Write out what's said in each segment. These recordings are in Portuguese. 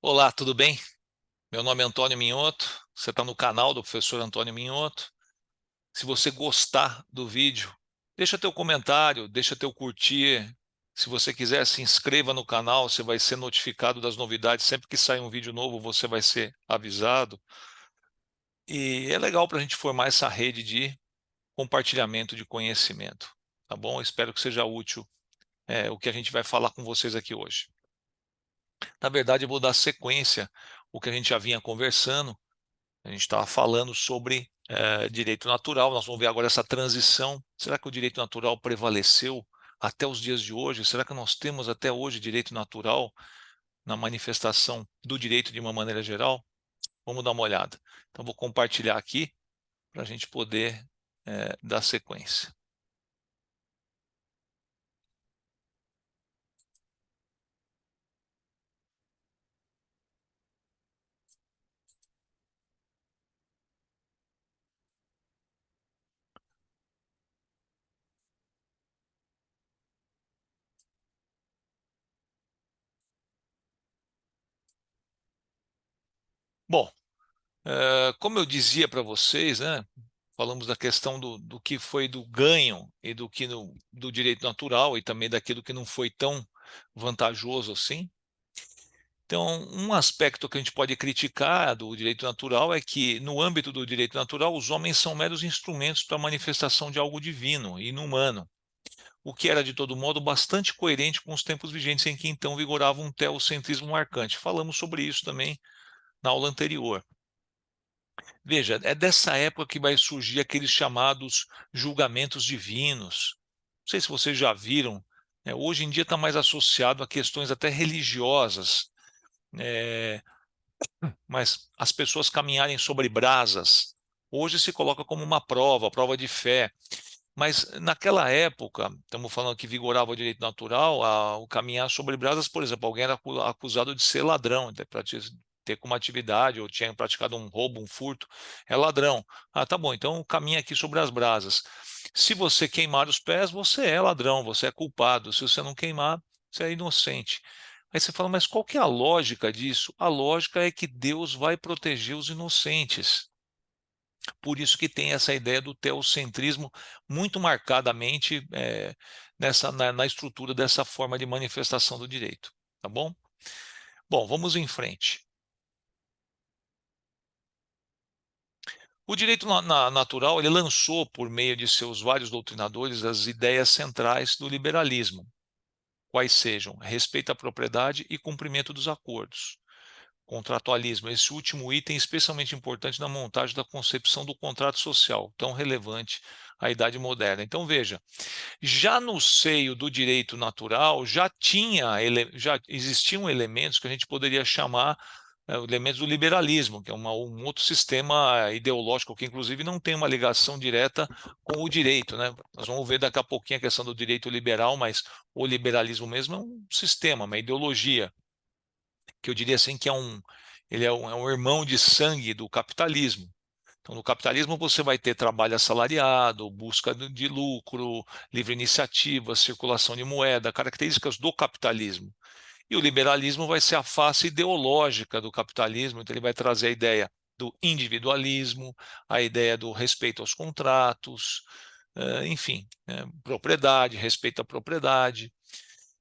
Olá, tudo bem? Meu nome é Antônio Minhoto, você está no canal do professor Antônio Minhoto. Se você gostar do vídeo, deixa teu comentário, deixa teu curtir. Se você quiser, se inscreva no canal, você vai ser notificado das novidades. Sempre que sair um vídeo novo, você vai ser avisado. E é legal para a gente formar essa rede de compartilhamento de conhecimento, tá bom? Espero que seja útil o que a gente vai falar com vocês aqui hoje. Na verdade, eu vou dar sequência ao que a gente já vinha conversando. A gente estava falando sobre direito natural, nós vamos ver agora essa transição. Será que o direito natural prevaleceu até os dias de hoje? Será que nós temos até hoje direito natural na manifestação do direito de uma maneira geral? Vamos dar uma olhada. Então, vou compartilhar aqui para a gente poder dar sequência. Bom, como eu dizia para vocês, né, falamos da questão do que foi do ganho e do direito natural e também daquilo que não foi tão vantajoso assim. Então, um aspecto que a gente pode criticar do direito natural é que, no âmbito do direito natural, os homens são meros instrumentos para a manifestação de algo divino e inumano, o que era, de todo modo, bastante coerente com os tempos vigentes em que então vigorava um teocentrismo marcante. Falamos sobre isso também na aula anterior. Veja, é dessa época que vai surgir aqueles chamados julgamentos divinos. Não sei se vocês já viram, hoje em dia está mais associado a questões até religiosas, é, mas as pessoas caminharem sobre brasas, hoje se coloca como uma prova de fé. Mas naquela época, estamos falando que vigorava o direito natural, o caminhar sobre brasas, por exemplo, alguém era acusado de ser ladrão, para ter como atividade, ou tinha praticado um roubo, um furto, é ladrão. Ah, tá bom, então caminha aqui sobre as brasas. Se você queimar os pés, você é ladrão, você é culpado. Se você não queimar, você é inocente. Aí você fala, mas qual que é a lógica disso? A lógica é que Deus vai proteger os inocentes. Por isso que tem essa ideia do teocentrismo muito marcadamente na estrutura dessa forma de manifestação do direito. Tá bom? Bom, vamos em frente. O direito natural ele lançou, por meio de seus vários doutrinadores, as ideias centrais do liberalismo, quais sejam respeito à propriedade e cumprimento dos acordos. Contratualismo, esse último item é especialmente importante na montagem da concepção do contrato social, tão relevante à idade moderna. Então, veja, já no seio do direito natural, já existiam elementos que a gente poderia chamar elementos do liberalismo, que é um outro sistema ideológico que, inclusive, não tem uma ligação direta com o direito, né? Nós vamos ver daqui a pouquinho a questão do direito liberal, mas o liberalismo mesmo é um sistema, uma ideologia que eu diria assim que ele é um irmão de sangue do capitalismo. Então, no capitalismo você vai ter trabalho assalariado, busca de lucro, livre iniciativa, circulação de moeda, características do capitalismo. E o liberalismo vai ser a face ideológica do capitalismo, então ele vai trazer a ideia do individualismo, a ideia do respeito aos contratos, enfim, propriedade, respeito à propriedade.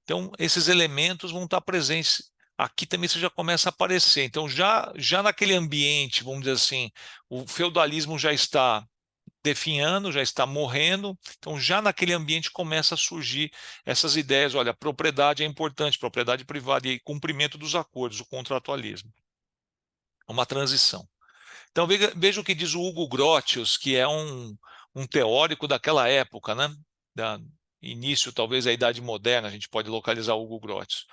Então, esses elementos vão estar presentes. Aqui também você já começa a aparecer. Então, já naquele ambiente, vamos dizer assim, o feudalismo já está definhando, já está morrendo. Então, já naquele ambiente começa a surgir essas ideias. Olha, propriedade é importante, propriedade privada e cumprimento dos acordos, o contratualismo. É uma transição. Então, veja o que diz o Hugo Grotius, que é um teórico daquela época, né? Da início, talvez, da Idade Moderna, a gente pode localizar o Hugo Grotius.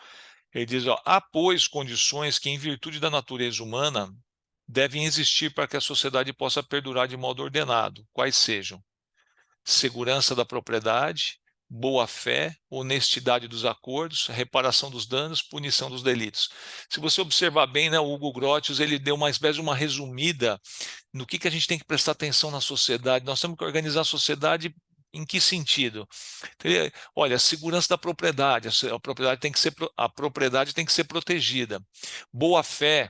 Ele diz, ó, há, pois, condições que, em virtude da natureza humana, devem existir para que a sociedade possa perdurar de modo ordenado, quais sejam segurança da propriedade, boa-fé, honestidade dos acordos, reparação dos danos, punição dos delitos. Se você observar bem, né, o Hugo Grotius ele deu uma espécie de uma resumida no que a gente tem que prestar atenção na sociedade. Nós temos que organizar a sociedade Em que sentido? Olha, a segurança da propriedade, a propriedade tem que ser, a propriedade tem que ser protegida. Boa-fé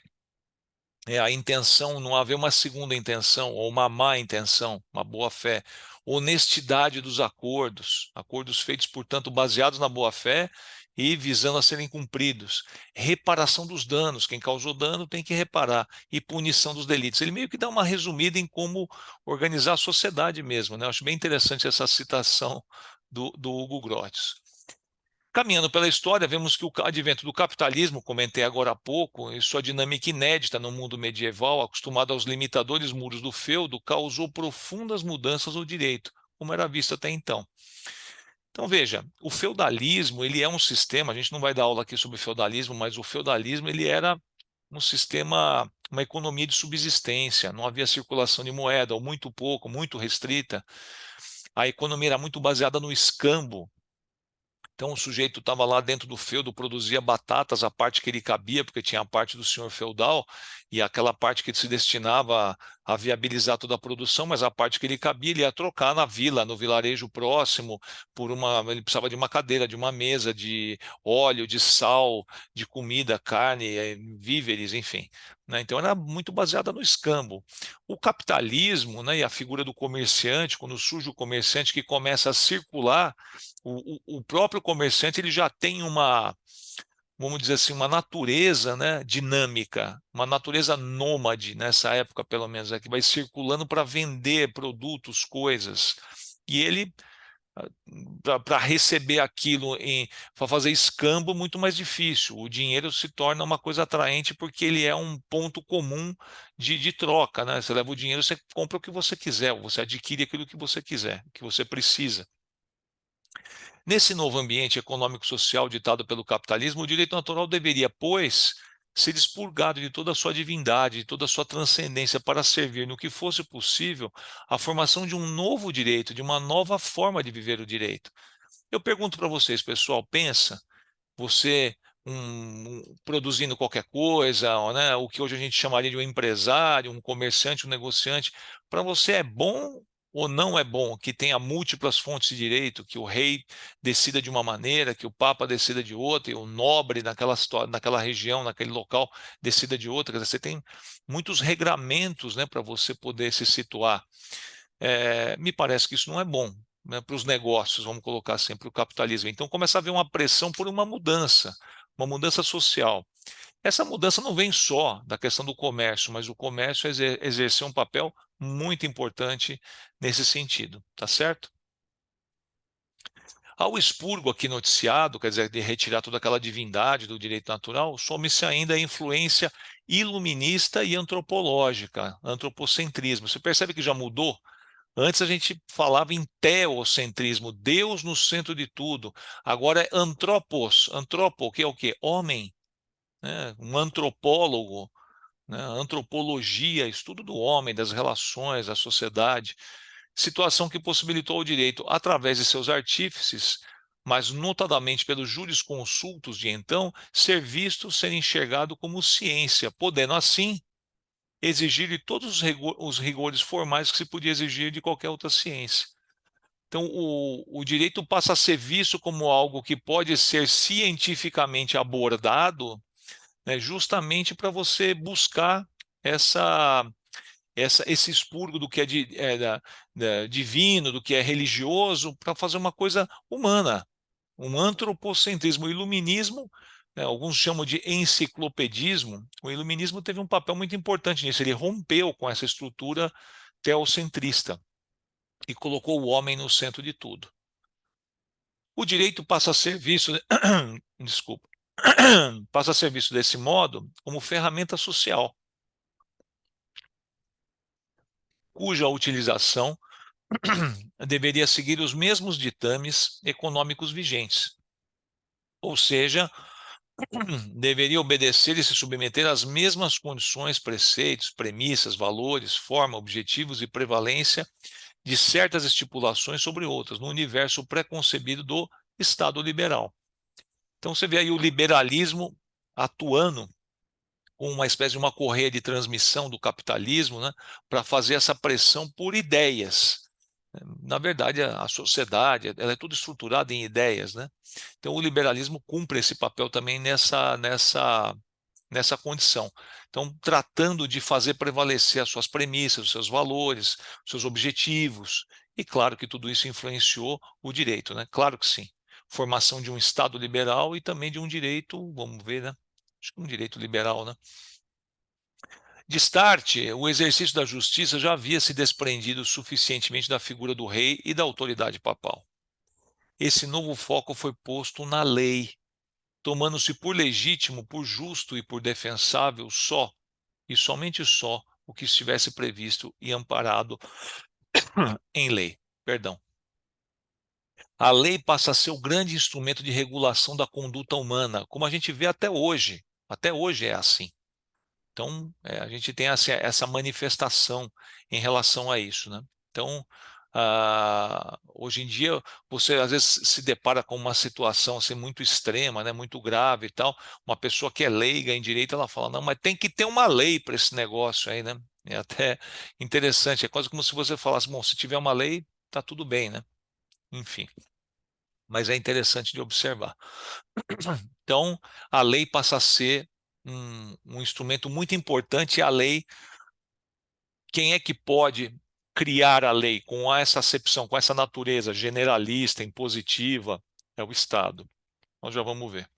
é a intenção, não haver uma segunda intenção ou uma má intenção, uma boa-fé. Honestidade dos acordos, acordos feitos, portanto, baseados na boa-fé e visando a serem cumpridos. Reparação dos danos, quem causou dano tem que reparar. E punição dos delitos. Ele meio que dá uma resumida em como organizar a sociedade mesmo, né? Eu acho bem interessante essa citação do Hugo Grotius. Caminhando pela história, vemos que o advento do capitalismo, comentei agora há pouco, e sua dinâmica inédita no mundo medieval, acostumado aos limitadores muros do feudo, causou profundas mudanças no direito, como era visto até então. Então veja, o feudalismo, ele é um sistema, a gente não vai dar aula aqui sobre feudalismo, mas o feudalismo ele era um sistema, uma economia de subsistência, não havia circulação de moeda, ou muito pouco, muito restrita. A economia era muito baseada no escambo. Então o sujeito estava lá dentro do feudo, produzia batatas, a parte que ele cabia, porque tinha a parte do senhor feudal, e aquela parte que se destinava a viabilizar toda a produção, mas a parte que ele cabia, ele ia trocar na vila, no vilarejo próximo, por uma. Ele precisava de uma cadeira, de uma mesa, de óleo, de sal, de comida, carne, víveres, enfim. Né? Então era muito baseada no escambo. O capitalismo, né, e a figura do comerciante, quando surge o comerciante que começa a circular, o próprio comerciante ele já tem uma, vamos dizer assim, uma natureza, né, dinâmica, uma natureza nômade nessa época, pelo menos, que vai circulando para vender produtos, coisas. E ele, para receber aquilo, para fazer escambo, muito mais difícil. O dinheiro se torna uma coisa atraente porque ele é um ponto comum de troca. Né? Você leva o dinheiro, você compra o que você quiser, você adquire aquilo que você quiser, que você precisa. Nesse novo ambiente econômico-social ditado pelo capitalismo, o direito natural deveria, pois, ser expurgado de toda a sua divindade, de toda a sua transcendência para servir, no que fosse possível, a formação de um novo direito, de uma nova forma de viver o direito. Eu pergunto para vocês, pessoal, pensa, você produzindo qualquer coisa, né, o que hoje a gente chamaria de um empresário, um comerciante, um negociante, para você é bom ou não é bom que tenha múltiplas fontes de direito, que o rei decida de uma maneira, que o papa decida de outra, e o nobre naquela região, naquele local, decida de outra? Quer dizer, você tem muitos regramentos, né, para você poder se situar. Me parece que isso não é bom, né, para os negócios, vamos colocar assim, para o capitalismo. Então começa a haver uma pressão por uma mudança social. Essa mudança não vem só da questão do comércio, mas o comércio exerceu um papel muito importante nesse sentido, tá certo? Ao expurgo aqui noticiado, quer dizer, de retirar toda aquela divindade do direito natural, some-se ainda a influência iluminista e antropológica, antropocentrismo. Você percebe que já mudou? Antes a gente falava em teocentrismo, Deus no centro de tudo. Agora é antropos, antropo, que é o quê? Homem, né? Um antropólogo, né? Antropologia, estudo do homem, das relações, da sociedade. Situação que possibilitou o direito, através de seus artífices, mas notadamente pelos jurisconsultos de então, ser visto, ser enxergado como ciência, podendo assim exigir de todos os rigores formais que se podia exigir de qualquer outra ciência. Então, o direito passa a ser visto como algo que pode ser cientificamente abordado, né, justamente para você buscar essa, esse expurgo do que é, divino, do que é religioso, para fazer uma coisa humana, um antropocentrismo. O iluminismo, né, alguns chamam de enciclopedismo, o iluminismo teve um papel muito importante nisso, ele rompeu com essa estrutura teocentrista e colocou o homem no centro de tudo. O direito passa a ser visto, desculpa, passa a ser visto desse modo como ferramenta social, cuja utilização deveria seguir os mesmos ditames econômicos vigentes, ou seja, deveria obedecer e se submeter às mesmas condições, preceitos, premissas, valores, forma, objetivos e prevalência de certas estipulações sobre outras, no universo preconcebido do Estado liberal. Então você vê aí o liberalismo atuando com uma espécie de uma correia de transmissão do capitalismo, né, para fazer essa pressão por ideias. Na verdade, a sociedade, ela é tudo estruturada em ideias, né? Então, o liberalismo cumpre esse papel também nessa condição. Então, tratando de fazer prevalecer as suas premissas, os seus valores, os seus objetivos. E claro que tudo isso influenciou o direito, né? Claro que sim. Formação de um Estado liberal e também de um direito, vamos ver, né? Acho que um direito liberal, né? De start, o exercício da justiça já havia se desprendido suficientemente da figura do rei e da autoridade papal. Esse novo foco foi posto na lei, tomando-se por legítimo, por justo e por defensável só, e somente só, o que estivesse previsto e amparado em lei. Perdão. A lei passa a ser o grande instrumento de regulação da conduta humana, como a gente vê até hoje. Até hoje é assim. Então, a gente tem essa manifestação em relação a isso, né? Então, hoje em dia, você às vezes se depara com uma situação assim, muito extrema, né, muito grave e tal. Uma pessoa que é leiga em direito, ela fala, não, mas tem que ter uma lei para esse negócio aí, né? É até interessante, é quase como se você falasse, bom, se tiver uma lei, tá tudo bem, né? Enfim, mas é interessante de observar. Então, a lei passa a ser um instrumento muito importante, e a lei, quem é que pode criar a lei com essa acepção, com essa natureza generalista, impositiva? É o Estado. Nós já vamos ver.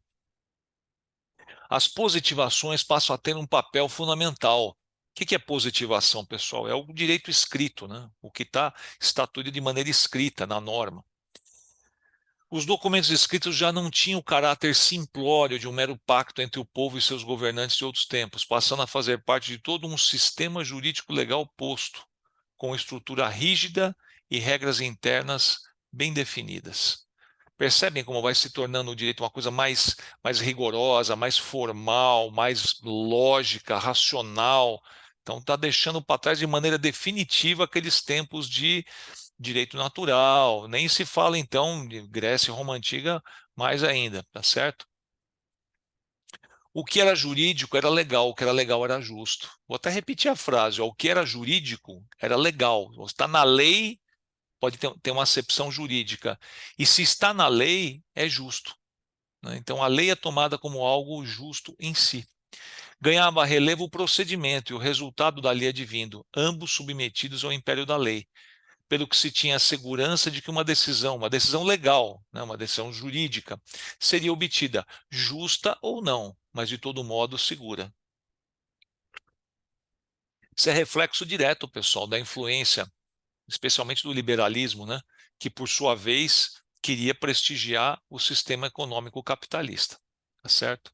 As positivações passam a ter um papel fundamental. O que é positivação, pessoal? É o direito escrito, né? O que está estatuído de maneira escrita na norma. Os documentos escritos já não tinham o caráter simplório de um mero pacto entre o povo e seus governantes de outros tempos, passando a fazer parte de todo um sistema jurídico legal posto, com estrutura rígida e regras internas bem definidas. Percebem como vai se tornando o direito uma coisa mais rigorosa, mais formal, mais lógica, racional. Então, está deixando para trás de maneira definitiva aqueles tempos de direito natural. Nem se fala, então, de Grécia e Roma Antiga mais ainda, tá certo? O que era jurídico era legal, o que era legal era justo. Vou até repetir a frase: ó, o que era jurídico era legal. Está na lei, pode ter uma acepção jurídica. E se está na lei, é justo, né? Então a lei é tomada como algo justo em si. Ganhava relevo o procedimento e o resultado da lei advindo, ambos submetidos ao império da lei, pelo que se tinha a segurança de que uma decisão legal, né, uma decisão jurídica, seria obtida, justa ou não, mas de todo modo segura. Isso é reflexo direto, pessoal, da influência, especialmente do liberalismo, né, que por sua vez queria prestigiar o sistema econômico capitalista, tá certo?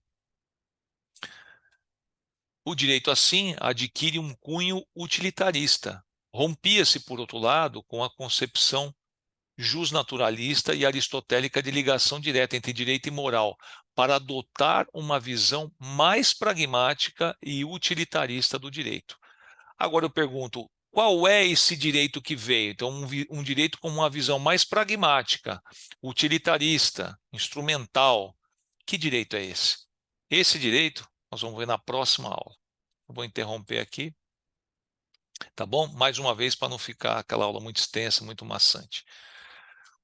O direito, assim, adquire um cunho utilitarista. Rompia-se, por outro lado, com a concepção jusnaturalista e aristotélica de ligação direta entre direito e moral, para adotar uma visão mais pragmática e utilitarista do direito. Agora eu pergunto, qual é esse direito que veio? Então, um direito com uma visão mais pragmática, utilitarista, instrumental. Que direito é esse? Esse direito nós vamos ver na próxima aula. Eu vou interromper aqui, tá bom? Mais uma vez, para não ficar aquela aula muito extensa, muito maçante.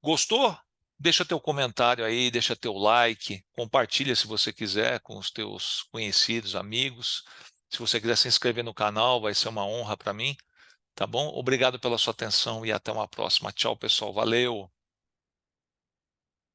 Gostou? Deixa teu comentário aí, deixa teu like, compartilha se você quiser com os teus conhecidos, amigos. Se você quiser se inscrever no canal, vai ser uma honra para mim, tá bom? Obrigado pela sua atenção e até uma próxima. Tchau, pessoal. Valeu!